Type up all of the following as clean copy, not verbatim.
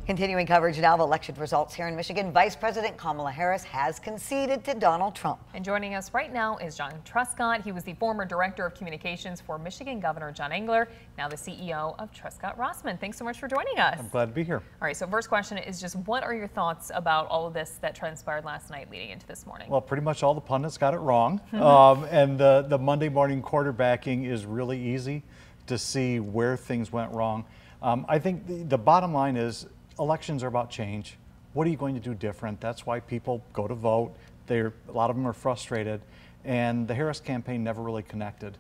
Continuing coverage now of election results here in Michigan. Vice President Kamala Harris has conceded to Donald Trump. And joining us right now is John Truscott. He was the former Director of Communications for Michigan Governor John Engler, now the CEO of Truscott Rossman. Thanks so much for joining us. I'm glad to be here. All right, so first question is just what are your thoughts about all of this that transpired last night leading into this morning? Well, pretty much all the pundits got it wrong. And the Monday morning quarterbacking is really easy to see where things went wrong. I think the bottom line is elections are about change. What are you going to do different? That's why people go to vote. A lot of them are frustrated. And the Harris campaign never really connected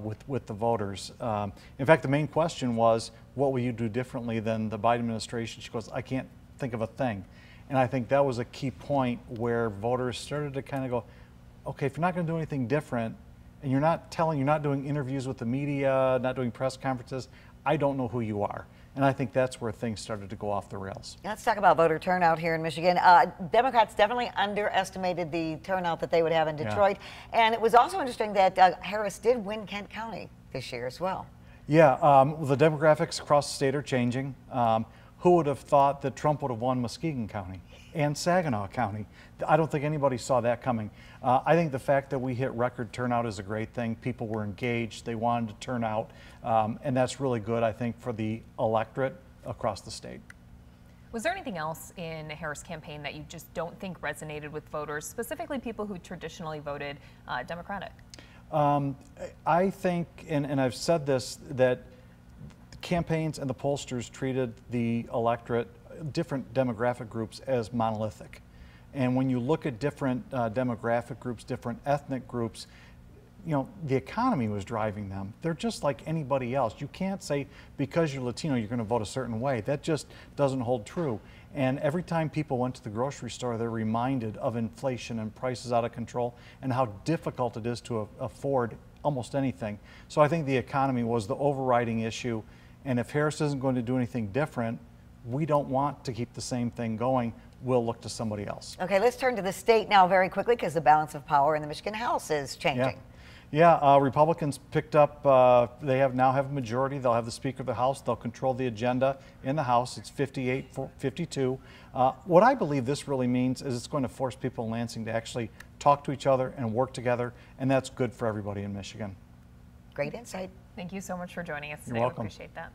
with the voters. In fact, the main question was, what will you do differently than the Biden administration? She goes, I can't think of a thing. And I think that was a key point where voters started to kind of go, okay, if you're not going to do anything different, and you're not doing interviews with the media, not doing press conferences, I don't know who you are. And I think that's where things started to go off the rails. Let's talk about voter turnout here in Michigan. Democrats definitely underestimated the turnout that they would have in Detroit. Yeah. And it was also interesting that Harris did win Kent County this year as well. Yeah, the demographics across the state are changing. Who would have thought that Trump would have won Muskegon County and Saginaw County? I don't think anybody saw that coming. I think the fact that we hit record turnout is a great thing. People were engaged, they wanted to turn out, and that's really good, I think, for the electorate across the state. Was there anything else in Harris' campaign that you just don't think resonated with voters, specifically people who traditionally voted Democratic? I think, and I've said this, that campaigns and the pollsters treated the electorate, different demographic groups, as monolithic. And when you look at different demographic groups, different ethnic groups, you know, the economy was driving them. They're just like anybody else. You can't say because you're Latino you're going to vote a certain way. That just doesn't hold true. And every time people went to the grocery store, they're reminded of inflation and prices out of control and how difficult it is to afford almost anything. So I think the economy was the overriding issue. And if Harris isn't going to do anything different, we don't want to keep the same thing going. We'll look to somebody else. Okay, let's turn to the state now very quickly because the balance of power in the Michigan House is changing. Yeah, Republicans picked up, they now have a majority. They'll have the Speaker of the House. They'll control the agenda in the House. It's 58-52. What I believe this really means is it's going to force people in Lansing to actually talk to each other and work together, and that's good for everybody in Michigan. Great insight. Thank you so much for joining us today. You're welcome. We appreciate that.